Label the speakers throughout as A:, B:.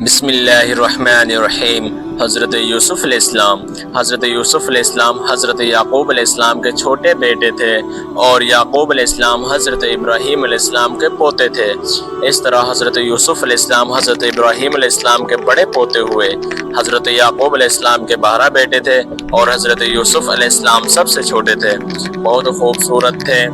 A: بسم اللہ الرحمن الرحیم۔ حضرت یوسف علیہ السلام حضرت یعقوب علیہ السلام کے چھوٹے بیٹے تھے اور یعقوب علیہ السلام حضرت ابراہیم علیہ السلام کے پوتے تھے۔ اس طرح حضرت یوسف علیہ السلام حضرت ابراہیم علیہ السلام کے بڑے پوتے ہوئے۔ حضرت یعقوب علیہ السلام کے 12 بیٹے تھے اور حضرت یوسف علیہ السلام سب سے چھوٹے تھے۔ بہت خوبصورت تھے،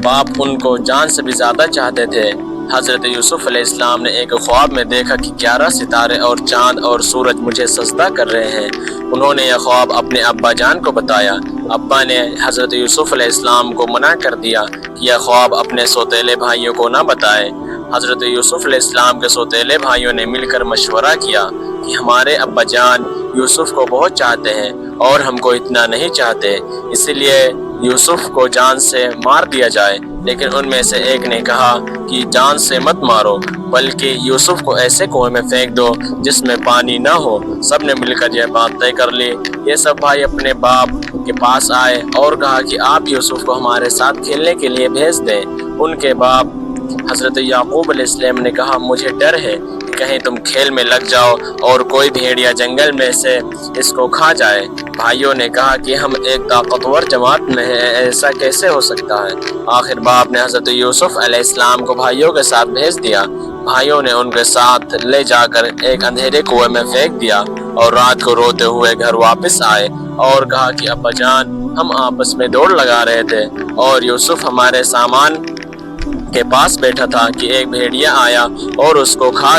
A: باپ ان کو جان سے بھی زیادہ چاہتے تھے۔ حضرت یوسف علیہ السلام نے ایک خواب میں دیکھا کہ 11 ستارے اور چاند اور سورج مجھے سجدہ کر رہے ہیں۔ انہوں نے یہ خواب اپنے ابا جان کو بتایا۔ ابا نے حضرت یوسف علیہ السلام کو منع کر دیا کہ یہ خواب اپنے سوتیلے بھائیوں کو نہ بتائے۔ حضرت یوسف علیہ السلام کے سوتیلے بھائیوں نے مل کر مشورہ کیا کہ ہمارے ابا جان یوسف کو بہت چاہتے ہیں اور ہم کو اتنا نہیں چاہتے، اسی لیے یوسف کو جان سے مار دیا جائے۔ لیکن ان میں سے ایک نے کہا کہ جان سے مت مارو، بلکہ یوسف کو ایسے کنویں میں پھینک دو جس میں پانی نہ ہو۔ سب نے مل کر یہ بات طے کر لی۔ یہ سب بھائی اپنے باپ کے پاس آئے اور کہا کہ آپ یوسف کو ہمارے ساتھ کھیلنے کے لیے بھیج دیں۔ ان کے باپ حضرت یعقوب علیہ السلام نے کہا مجھے ڈر ہے کہ کہیں تم کھیل میں لگ جاؤ اور کوئی بھیڑیا جنگل میں سے اس کو کھا جائے۔ بھائیوں نے کہا کہ ہم ایک طاقتور جماعت میں ہیں، ایسا کیسے ہو سکتا ہے؟ آخر باپ نے حضرت یوسف علیہ السلام کو بھائیوں کے ساتھ بھیج دیا۔ بھائیوں نے ان کے ساتھ لے جا کر ایک اندھیرے کنویں میں پھینک دیا اور رات کو روتے ہوئے گھر واپس آئے اور کہا کہ ابا جان ہم آپس میں دوڑ لگا رہے تھے اور یوسف ہمارے سامان کے پاس بیٹھا تھا کہ ایک بھیڑیا آیا اور اس کو کھا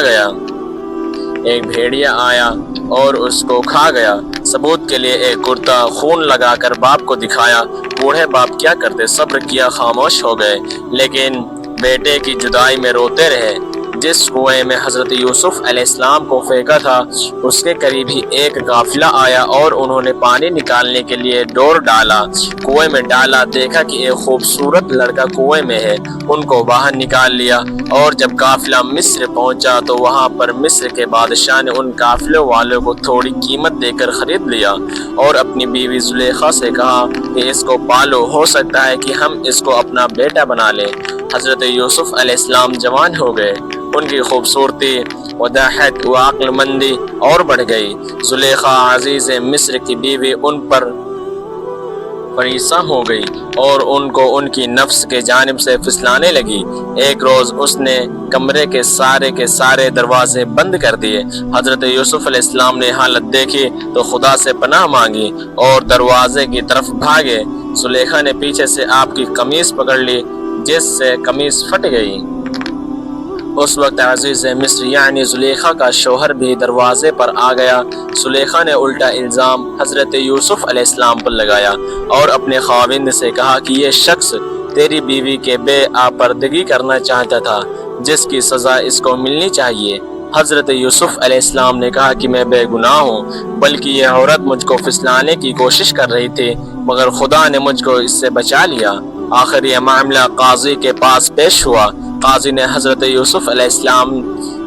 A: گیا۔ ثبوت کے لیے ایک کرتا خون لگا کر باپ کو دکھایا۔ بوڑھے باپ کیا کرتے، صبر کیا، خاموش ہو گئے، لیکن بیٹے کی جدائی میں روتے رہے۔ جس کنویں میں حضرت یوسف علیہ السلام کو پھینکا تھا اس کے قریب ہی ایک قافلہ آیا اور انہوں نے پانی نکالنے کے لیے ڈور ڈالا۔ کنویں میں ڈالا، دیکھا کہ ایک خوبصورت لڑکا کنویں میں ہے، ان کو باہر نکال لیا۔ اور جب قافلہ مصر پہنچا تو وہاں پر مصر کے بادشاہ نے ان قافلوں والوں کو تھوڑی قیمت دے کر خرید لیا اور اپنی بیوی زلیخا سے کہا کہ اس کو پالو، ہو سکتا ہے کہ ہم اس کو اپنا بیٹا بنا لیں۔ حضرت یوسف علیہ السلام جوان ہو گئے، ان کی خوبصورتی، وضاحت و عقل مندی اور بڑھ گئی۔ زلیخا عزیز مصر کی بیوی ان پر فریسہ ہو گئی اور ان کو ان کی نفس کے جانب سے پھسلانے لگی۔ ایک روز اس نے کمرے کے سارے دروازے بند کر دیے۔ حضرت یوسف علیہ السلام نے حالت دیکھی تو خدا سے پناہ مانگی اور دروازے کی طرف بھاگے۔ زلیخا نے پیچھے سے آپ کی قمیص پکڑ لی جس سے قمیص پھٹ گئی۔ اس وقت عزیز مصر یعنی زلیخا کا شوہر بھی دروازے پر آ گیا۔ زلیخا نے الٹا الزام حضرت یوسف علیہ السلام پر لگایا اور اپنے خاوند سے کہا کہ یہ شخص تیری بیوی کے بے آپردگی کرنا چاہتا تھا، جس کی سزا اس کو ملنی چاہیے۔ حضرت یوسف علیہ السلام نے کہا کہ میں بے گناہ ہوں، بلکہ یہ عورت مجھ کو پھسلانے کی کوشش کر رہی تھی، مگر خدا نے مجھ کو اس سے بچا لیا۔ آخر یہ معاملہ قاضی کے پاس پیش ہوا۔ قاضی نے حضرت یوسف علیہ السلام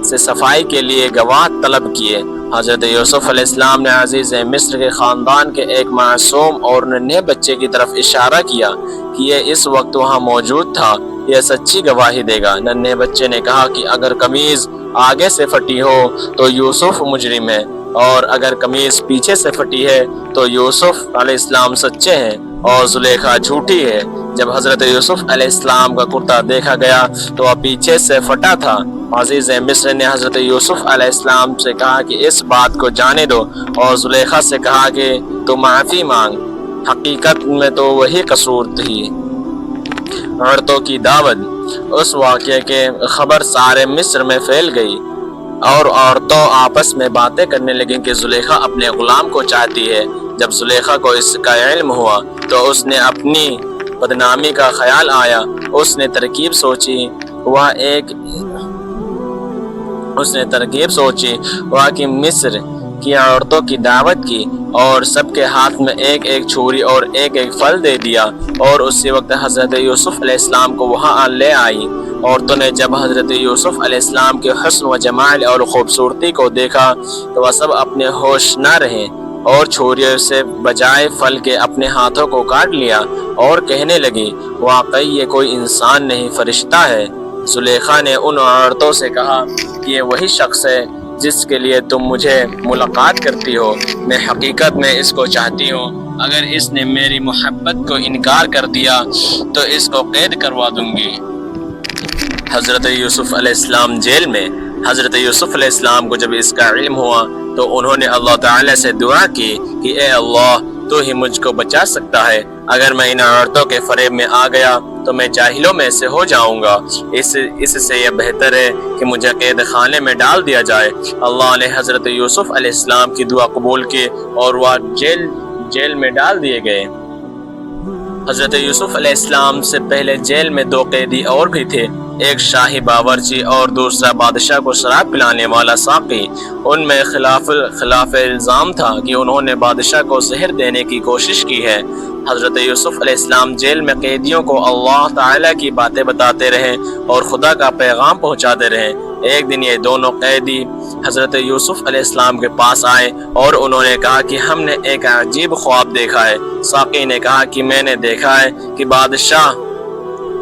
A: سے صفائی کے لیے گواہ طلب کیے۔ حضرت یوسف علیہ السلام نے عزیز مصر کے خاندان کے ایک معصوم اور ننھے بچے کی طرف اشارہ کیا کہ یہ اس وقت وہاں موجود تھا، یہ سچی گواہی دے گا۔ ننھے بچے نے کہا کہ اگر قمیض آگے سے پھٹی ہو تو یوسف مجرم ہے، اور اگر قمیض پیچھے سے پھٹی ہے تو یوسف علیہ السلام سچے ہیں اور زلیخا جھوٹی ہے۔ جب حضرت یوسف علیہ السلام کا کرتا دیکھا گیا تو وہ پیچھے سے پھٹا تھا۔ عزیز مصر نے حضرت یوسف علیہ السلام سے کہا کہ اس بات کو جانے دو اور زلیخا سے کہا کہ تو معافی مانگ، حقیقت میں تو وہی قصور تھی۔ عورتوں کی دعوت۔ اس واقعے کے خبر سارے مصر میں پھیل گئی اور عورتوں آپس میں باتیں کرنے لگیں کہ زلیخا اپنے غلام کو چاہتی ہے۔ جب زلیخا کو اس کا علم ہوا تو اس نے اپنی بدنامی کا خیال آیا۔ اس نے ترکیب سوچی وہ کہ مصر کی عورتوں کی دعوت کی اور سب کے ہاتھ میں ایک ایک چھری اور ایک ایک پھل دے دیا، اور اسی وقت حضرت یوسف علیہ السلام کو وہاں لے آئی۔ عورتوں نے جب حضرت یوسف علیہ السلام کے حسن و جمال اور خوبصورتی کو دیکھا تو وہ سب اپنے ہوش نہ رہے اور چھریوں سے بجائے پھل کے اپنے ہاتھوں کو کاٹ لیا اور کہنے لگی واقعی یہ کوئی انسان نہیں، فرشتہ ہے۔ زلیخا نے ان عورتوں سے کہا کہ یہ وہی شخص ہے جس کے لیے تم مجھے ملاقات کرتی ہو، میں حقیقت میں اس کو چاہتی ہوں، اگر اس نے میری محبت کو انکار کر دیا تو اس کو قید کروا دوں گی۔ حضرت یوسف علیہ السلام جیل میں، حضرت یوسف علیہ السلام کو جب اس کا علم ہوا تو انہوں نے اللہ تعالیٰ سے دعا کی کہ اے اللہ تو ہی مجھ کو بچا سکتا ہے، اگر میں ان عورتوں کے فریب میں آ گیا تو میں جاہلوں میں سے ہو جاؤں گا، اس سے یہ بہتر ہے کہ مجھے قید خانے میں ڈال دیا جائے۔ اللہ نے حضرت یوسف علیہ السلام کی دعا قبول کی اور وہ جیل میں ڈال دیے گئے۔ حضرت یوسف علیہ السلام سے پہلے جیل میں دو قیدی اور بھی تھے، ایک شاہی باورچی اور دوسرا بادشاہ کو شراب پلانے والا ساقی۔ ان میں خلاف الزام تھا کہ انہوں نے بادشاہ کو زہر دینے کی کوشش کی ہے۔ حضرت یوسف علیہ السلام جیل میں قیدیوں کو اللہ تعالیٰ کی باتیں بتاتے رہے اور خدا کا پیغام پہنچاتے رہے۔ ایک دن یہ دونوں قیدی حضرت یوسف علیہ السلام کے پاس آئے اور انہوں نے کہا کہ ہم نے ایک عجیب خواب دیکھا ہے۔ ساقی نے کہا کہ میں نے دیکھا ہے کہ بادشاہ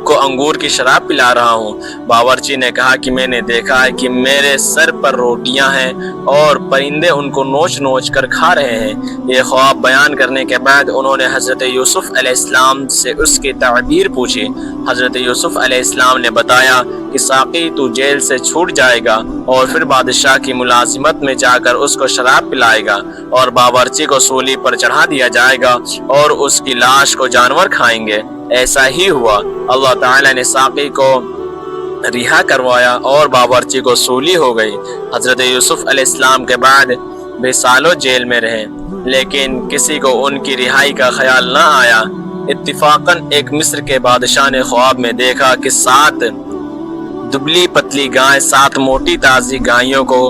A: کو انگور کی شراب پلا رہا ہوں۔ باورچی نے کہا کہ میں نے دیکھا ہے کہ میرے سر پر روٹیاں ہیں اور پرندے ان کو نوچ نوچ کر کھا رہے ہیں۔ یہ خواب بیان کرنے کے بعد انہوں نے حضرت یوسف علیہ السلام سے اس کی تعبیر پوچھی۔ حضرت یوسف علیہ السلام نے بتایا کہ ساقی تو جیل سے چھوٹ جائے گا اور پھر بادشاہ کی ملازمت میں جا کر اس کو شراب پلائے گا اور باورچی کو سولی پر چڑھا دیا جائے گا اور اس کی لاش کو جانور کھائیں گے۔ ایسا ہی ہوا، اللہ تعالیٰ نے ساقی کو رہا کروایا اور باورچی کو سولی ہو گئی۔ حضرت یوسف علیہ السلام کے بعد بھی سالوں جیل میں رہے، لیکن کسی کو ان کی رہائی کا خیال نہ آیا۔ اتفاقاً ایک مصر کے بادشاہ نے خواب میں دیکھا کہ 7 دبلی پتلی گائیں 7 موٹی تازی گائیوں کو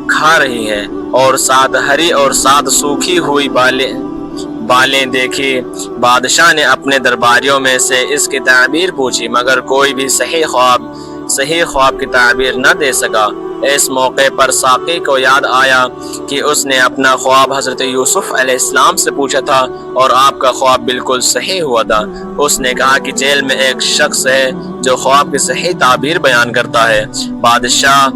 A: کھا رہی ہیں اور 7 ہری اور 7 سوکھی ہوئی بالیں دیکھی۔ بادشاہ نے اپنے درباریوں میں سے اس کی تعبیر پوچھی مگر کوئی بھی صحیح خواب کی تعبیر نہ دے سکا۔ اس موقع پر ساقی کو یاد آیا کہ اس نے اپنا خواب حضرت یوسف علیہ السلام سے پوچھا تھا اور آپ کا خواب بالکل صحیح ہوا تھا۔ اس نے کہا کہ جیل میں ایک شخص ہے جو خواب کی صحیح تعبیر بیان کرتا ہے۔ بادشاہ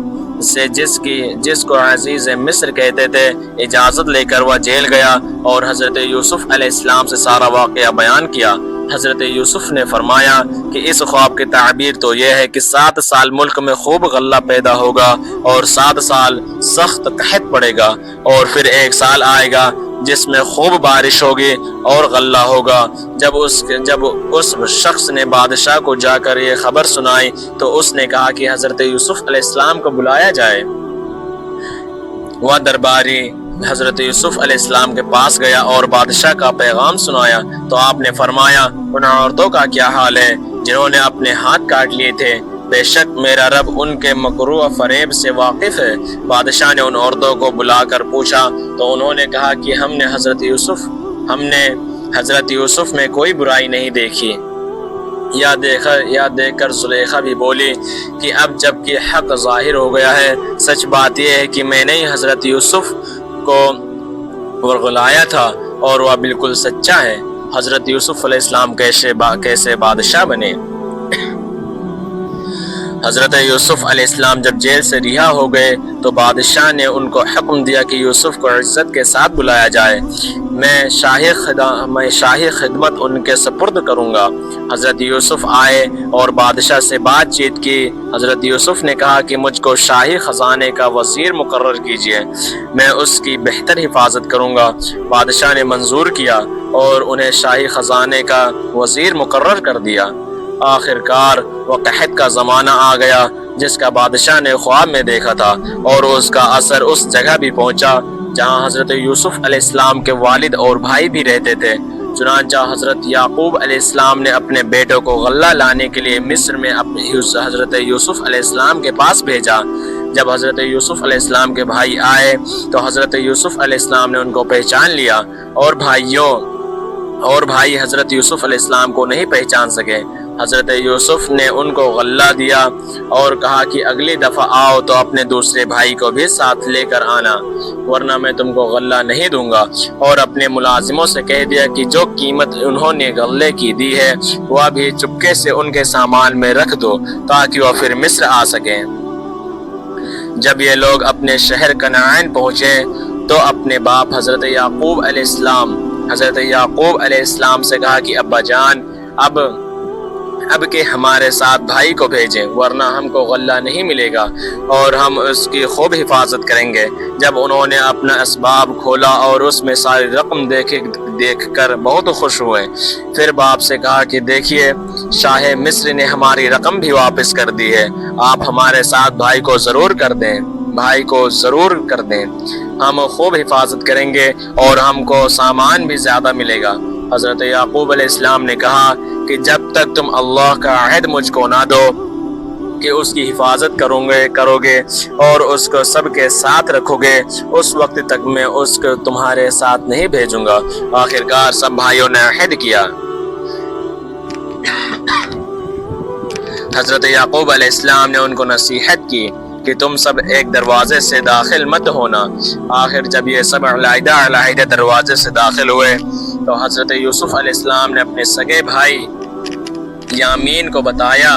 A: سے جس کو عزیز مصر کہتے تھے اجازت لے کر وہ جیل گیا اور حضرت یوسف علیہ السلام سے سارا واقعہ بیان کیا۔ حضرت یوسف نے فرمایا کہ اس خواب کی تعبیر تو یہ ہے کہ 7 سال ملک میں خوب غلہ پیدا ہوگا اور 7 سال سخت قحط پڑے گا اور پھر 1 سال آئے گا جس میں خوب بارش ہوگی اور غلہ ہوگا۔ جب اس شخص نے بادشاہ کو جا کر یہ خبر سنائی تو اس نے کہا کہ حضرت یوسف علیہ السلام کو بلایا جائے۔ وہ درباری حضرت یوسف علیہ السلام کے پاس گیا اور بادشاہ کا پیغام سنایا تو آپ نے فرمایا ان عورتوں کا کیا حال ہے جنہوں نے اپنے ہاتھ کاٹ لیے تھے؟ بے شک میرا رب ان کے مکر و فریب سے واقف ہے۔ بادشاہ نے ان عورتوں کو بلا کر پوچھا تو انہوں نے کہا کہ ہم نے حضرت یوسف میں کوئی برائی نہیں دیکھی۔ یا دیکھ کر زلیخا بھی بولی کہ اب جب کہ حق ظاہر ہو گیا ہے، سچ بات یہ ہے کہ میں نے حضرت یوسف کو ورغلایا تھا اور وہ بالکل سچا ہے۔ حضرت یوسف علیہ السلام کیسے بادشاہ بنے؟ حضرت یوسف علیہ السلام جب جیل سے رہا ہو گئے تو بادشاہ نے ان کو حکم دیا کہ یوسف کو عزت کے ساتھ بلایا جائے، میں شاہی خدمت ان کے سپرد کروں گا۔ حضرت یوسف آئے اور بادشاہ سے بات چیت کی۔ حضرت یوسف نے کہا کہ مجھ کو شاہی خزانے کا وزیر مقرر کیجیے، میں اس کی بہتر حفاظت کروں گا۔ بادشاہ نے منظور کیا اور انہیں شاہی خزانے کا وزیر مقرر کر دیا۔ آخر کار وہ قحط کا زمانہ آ گیا جس کا بادشاہ نے خواب میں دیکھا تھا اور اس کا اثر اس جگہ بھی پہنچا جہاں حضرت یوسف علیہ السلام کے والد اور بھائی بھی رہتے تھے۔ چنانچہ حضرت یعقوب علیہ السلام نے اپنے بیٹوں کو غلہ لانے کے لیے مصر میں حضرت یوسف علیہ السلام کے پاس بھیجا۔ جب حضرت یوسف علیہ السلام کے بھائی آئے تو حضرت یوسف علیہ السلام نے ان کو پہچان لیا اور بھائی حضرت یوسف علیہ السلام کو نہیں پہچان سکے۔ حضرت یوسف نے ان کو غلہ دیا اور کہا کہ اگلی دفعہ آؤ تو اپنے دوسرے بھائی کو بھی ساتھ لے کر آنا، ورنہ میں تم کو غلہ نہیں دوں گا۔ اور اپنے ملازموں سے کہہ دیا کہ جو قیمت انہوں نے غلے کی دی ہے وہ بھی چپکے سے ان کے سامان میں رکھ دو تاکہ وہ پھر مصر آ سکیں۔ جب یہ لوگ اپنے شہر کنعان پہنچے تو اپنے باپ حضرت یعقوب علیہ السلام سے کہا کہ ابا جان اب کہ ہمارے ساتھ بھائی کو بھیجیں، ورنہ ہم کو غلہ نہیں ملے گا اور ہم اس کی خوب حفاظت کریں گے۔ جب انہوں نے اپنا اسباب کھولا اور اس میں ساری رقم دیکھ کر بہت خوش ہوئے، پھر باپ سے کہا کہ دیکھیے شاہ مصر نے ہماری رقم بھی واپس کر دی ہے، آپ ہمارے ساتھ بھائی کو ضرور کر دیں، ہم خوب حفاظت کریں گے اور ہم کو سامان بھی زیادہ ملے گا۔ حضرت یعقوب علیہ السلام نے کہا کہ جب تک تم اللہ کا عہد مجھ کو نہ دو کہ اس کی حفاظت کرو گے اور اس کو سب کے ساتھ رکھو گے، اس وقت تک میں اس کو تمہارے ساتھ نہیں بھیجوں گا۔ آخرکار سب بھائیوں نے عہد کیا۔ حضرت یعقوب علیہ السلام نے ان کو نصیحت کی کہ تم سب ایک دروازے سے داخل مت ہونا۔ آخر جب یہ سب علیحدہ دروازے سے داخل ہوئے تو حضرت یوسف علیہ السلام نے اپنے سگے بھائی یامین کو بتایا،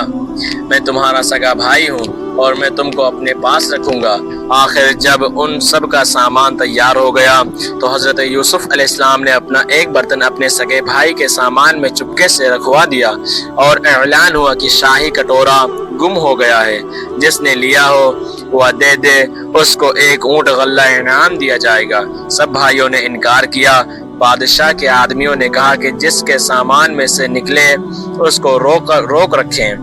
A: میں تمہارا سگا بھائی ہوں اور میں تم کو اپنے پاس رکھوں گا۔ آخر جب ان سب کا سامان تیار ہو گیا تو حضرت یوسف علیہ السلام نے اپنا ایک برتن اپنے سگے بھائی کے سامان میں چپکے سے رکھوا دیا اور اعلان ہوا کہ شاہی کٹورا گم ہو گیا ہے، جس نے لیا ہو وہ دے دے، اس کو ایک اونٹ غلہ انعام دیا جائے گا۔ سب بھائیوں نے انکار کیا۔ بادشاہ کے آدمیوں نے کہا کہ جس کے سامان میں سے نکلے اس کو روک رکھیں،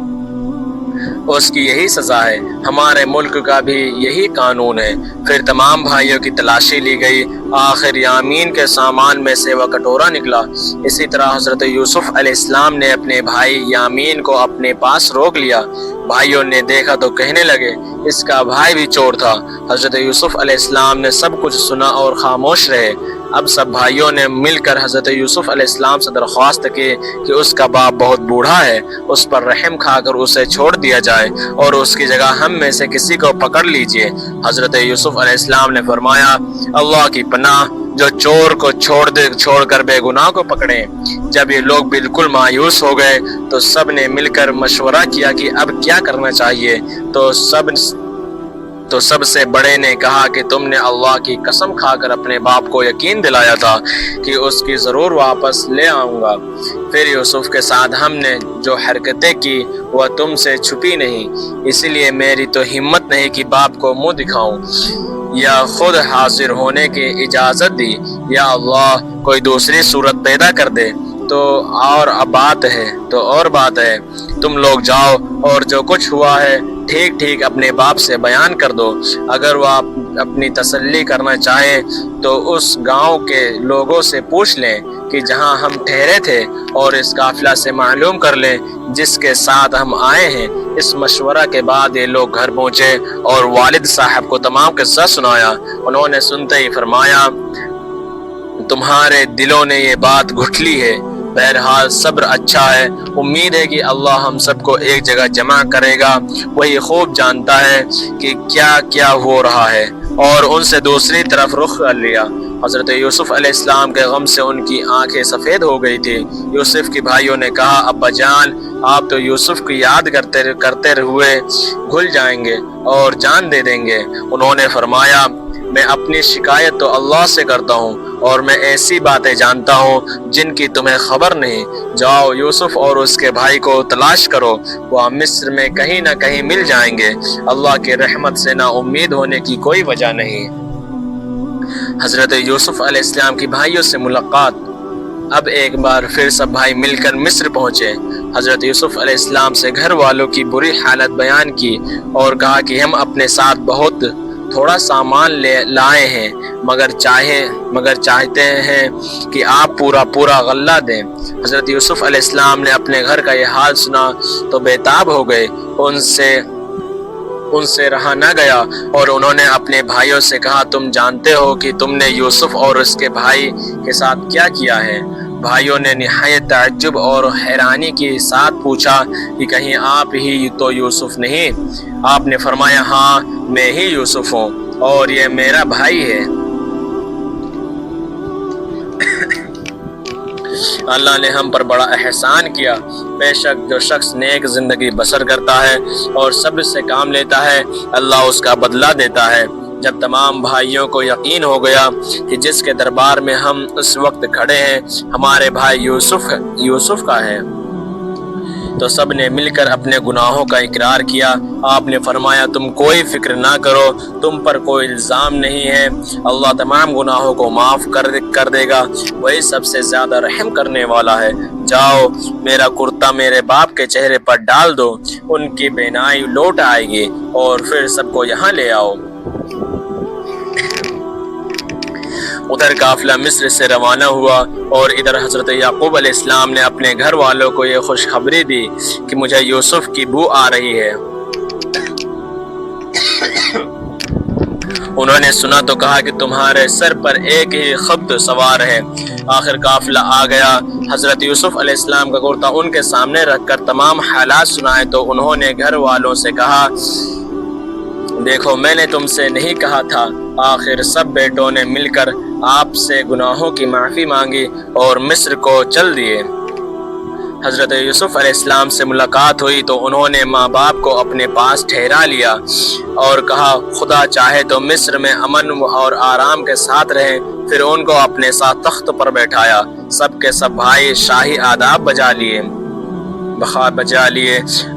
A: اس کی یہی سزا ہے، ہمارے ملک کا بھی یہی قانون ہے۔ پھر تمام بھائیوں کی تلاشی لی گئی، آخر یامین کے سامان میں سے وہ کٹورا نکلا۔ اسی طرح حضرت یوسف علیہ السلام نے اپنے بھائی یامین کو اپنے پاس روک لیا۔ بھائیوں نے دیکھا تو کہنے لگے اس کا بھائی بھی چور تھا۔ حضرت یوسف علیہ السلام نے سب کچھ سنا اور خاموش رہے۔ اب سب بھائیوں نے مل کر حضرت یوسف علیہ السلام سے درخواست کی کہ اس کا باپ بہت بوڑھا ہے، اس پر رحم کھا کر اسے چھوڑ دیا جائے اور اس کی جگہ ہم میں سے کسی کو پکڑ لیجئے۔ حضرت یوسف علیہ السلام نے فرمایا اللہ کی پناہ، جو چور کو چھوڑ کر بے گناہ کو پکڑیں۔ جب یہ لوگ بالکل مایوس ہو گئے تو سب نے مل کر مشورہ کیا کہ اب کیا کرنا چاہیے، تو سب سے بڑے نے کہا کہ تم نے اللہ کی قسم کھا کر اپنے باپ کو یقین دلایا تھا کہ اس کی ضرور واپس لے آؤں گا، پھر یوسف کے ساتھ ہم نے جو حرکتیں کی وہ تم سے چھپی نہیں، اسی لیے میری تو ہمت نہیں کہ باپ کو منہ دکھاؤں یا خود حاضر ہونے کی اجازت دی، یا اللہ کوئی دوسری صورت پیدا کر دے تو اور بات ہے، تم لوگ جاؤ اور جو کچھ ہوا ہے ٹھیک اپنے باپ سے بیان کر دو۔ اگر وہ اپنی تسلی کرنا چاہیں تو اس گاؤں کے لوگوں سے پوچھ لیں کہ جہاں ہم ٹھہرے تھے اور اس قافلہ سے معلوم کر لیں جس کے ساتھ ہم آئے ہیں۔ اس مشورہ کے بعد یہ لوگ گھر پہنچے اور والد صاحب کو تمام قصہ سنایا۔ انہوں نے سنتے ہی فرمایا تمہارے دلوں نے یہ بات گھٹ لی ہے، بہرحال صبر اچھا ہے، امید ہے کہ اللہ ہم سب کو ایک جگہ جمع کرے گا، وہی خوب جانتا ہے کہ کیا کیا ہو رہا ہے، اور ان سے دوسری طرف رخ کر لیا۔ حضرت یوسف علیہ السلام کے غم سے ان کی آنکھیں سفید ہو گئی تھی۔ یوسف کے بھائیوں نے کہا ابا جان آپ تو یوسف کی یاد کرتے ہوئے گھل جائیں گے اور جان دے دیں گے۔ انہوں نے فرمایا میں اپنی شکایت تو اللہ سے کرتا ہوں اور میں ایسی باتیں جانتا ہوں جن کی تمہیں خبر نہیں۔ جاؤ یوسف اور اس کے بھائی کو تلاش کرو، وہ مصر میں کہیں نہ کہیں مل جائیں گے، اللہ کی رحمت سے نا امید ہونے کی کوئی وجہ نہیں۔ حضرت یوسف علیہ السلام کی بھائیوں سے ملاقات۔ اب ایک بار پھر سب بھائی مل کر مصر پہنچے۔ حضرت یوسف علیہ السلام سے گھر والوں کی بری حالت بیان کی اور کہا کہ ہم اپنے ساتھ بہت تھوڑا سامان لائے ہیں، مگر چاہتے ہیں کہ آپ پورا غلہ دیں۔ حضرت یوسف علیہ السلام نے اپنے گھر کا یہ حال سنا تو بےتاب ہو گئے، ان سے رہا نہ گیا اور انہوں نے اپنے بھائیوں سے کہا تم جانتے ہو کہ تم نے یوسف اور اس کے بھائی کے ساتھ کیا کیا ہے، بھائیوں نے نہایت تعجب اور حیرانی کے ساتھ پوچھا کہ کہیں آپ ہی تو یوسف نہیں؟ آپ نے فرمایا ہاں میں ہی یوسف ہوں اور یہ میرا بھائی ہے۔ اللہ نے ہم پر بڑا احسان کیا۔ بے شک جو شخص نیک زندگی بسر کرتا ہے اور صبر سے کام لیتا ہے اللہ اس کا بدلہ دیتا ہے۔ جب تمام بھائیوں کو یقین ہو گیا کہ جس کے دربار میں ہم اس وقت کھڑے ہیں ہمارے بھائی یوسف کا ہے تو سب نے مل کر اپنے گناہوں کا اقرار کیا۔ آپ نے فرمایا تم کوئی فکر نہ کرو، تم پر کوئی الزام نہیں ہے، اللہ تمام گناہوں کو معاف کر دے گا، وہی سب سے زیادہ رحم کرنے والا ہے۔ جاؤ میرا کرتا میرے باپ کے چہرے پر ڈال دو، ان کی بینائی لوٹ آئے گی، اور پھر سب کو یہاں لے آؤ۔ ادھر قافلہ مصر سے روانہ ہوا اور ادھر حضرت یعقوب علیہ السلام نے اپنے گھر والوں کو یہ خوشخبری دی کہ مجھے یوسف کی بو آ رہی ہے۔ انہوں نے سنا تو کہا کہ تمہارے سر پر ایک ہی خبط سوار ہے۔ آخر قافلہ آ گیا۔ حضرت یوسف علیہ السلام کا کرتا ان کے سامنے رکھ کر تمام حالات سنائے تو انہوں نے گھر والوں سے کہا دیکھو میں نے تم سے نہیں کہا تھا۔ آخر سب بیٹوں نے مل کر آپ سے گناہوں کی معافی مانگی اور مصر کو چل دیے۔ حضرت یوسف علیہ السلام سے ملاقات ہوئی تو انہوں نے ماں باپ کو اپنے پاس ٹھہرا لیا اور کہا خدا چاہے تو مصر میں امن اور آرام کے ساتھ رہیں۔ پھر ان کو اپنے ساتھ تخت پر بیٹھایا۔ سب کے سب بھائی شاہی آداب بجا لیے۔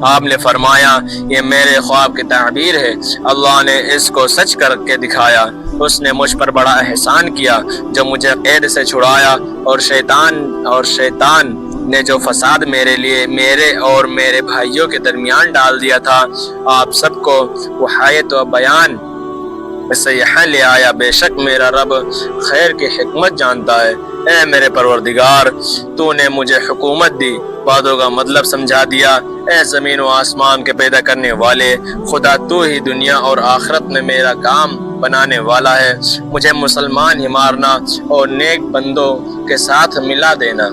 A: آپ نے فرمایا یہ میرے خواب کی تعبیر ہے، اللہ نے اس کو سچ کر کے دکھایا۔ اس نے مجھ پر بڑا احسان کیا جو مجھے قید سے چھڑایا، اور شیطان نے جو فساد میرے اور میرے بھائیوں کے درمیان ڈال دیا تھا آپ سب کو وحایت و بیان سے یہاں لے آیا۔ بے شک میرا رب خیر کی حکمت جانتا ہے۔ اے میرے پروردگار تو نے مجھے حکومت دی، باتوں کا مطلب سمجھا دیا۔ اے زمین و آسمان کے پیدا کرنے والے خدا تو ہی دنیا اور آخرت میں میرا کام بنانے والا ہے، مجھے مسلمان ہی مارنا اور نیک بندوں کے ساتھ ملا دینا۔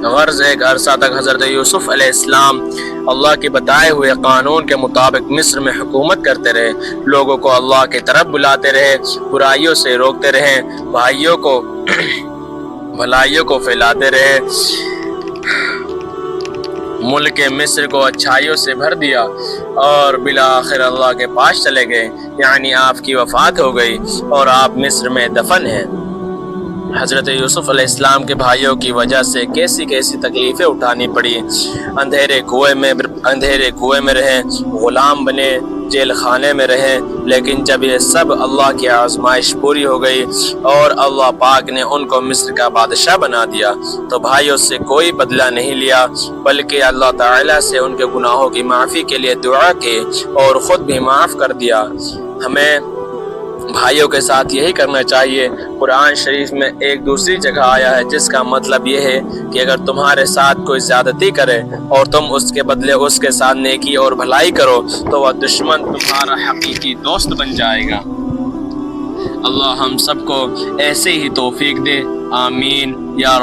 A: غرض ایک عرصہ تک حضرت یوسف علیہ السلام اللہ کے بتائے ہوئے قانون کے مطابق مصر میں حکومت کرتے رہے، لوگوں کو اللہ کی طرف بلاتے رہے، برائیوں سے روکتے رہے، بھلائیوں کو پھیلاتے رہے، ملک مصر کو اچھائیوں سے بھر دیا، اور بالآخر اللہ کے پاس چلے گئے، یعنی آپ کی وفات ہو گئی اور آپ مصر میں دفن ہیں۔ حضرت یوسف علیہ السلام کے بھائیوں کی وجہ سے کیسی تکلیفیں اٹھانی پڑی۔ اندھیرے کنویں میں رہے، غلام بنے، جیل خانے میں رہے، لیکن جب یہ سب اللہ کی آزمائش پوری ہو گئی اور اللہ پاک نے ان کو مصر کا بادشاہ بنا دیا تو بھائیوں سے کوئی بدلہ نہیں لیا، بلکہ اللہ تعالیٰ سے ان کے گناہوں کی معافی کے لیے دعا کی اور خود بھی معاف کر دیا۔ ہمیں بھائیوں کے ساتھ یہی کرنا چاہیے۔ قرآن شریف میں ایک دوسری جگہ آیا ہے جس کا مطلب یہ ہے کہ اگر تمہارے ساتھ کوئی زیادتی کرے اور تم اس کے بدلے اس کے ساتھ نیکی اور بھلائی کرو تو وہ دشمن تمہارا حقیقی دوست بن جائے گا۔ اللہ ہم سب کو ایسے ہی توفیق دے، آمین یا رب۔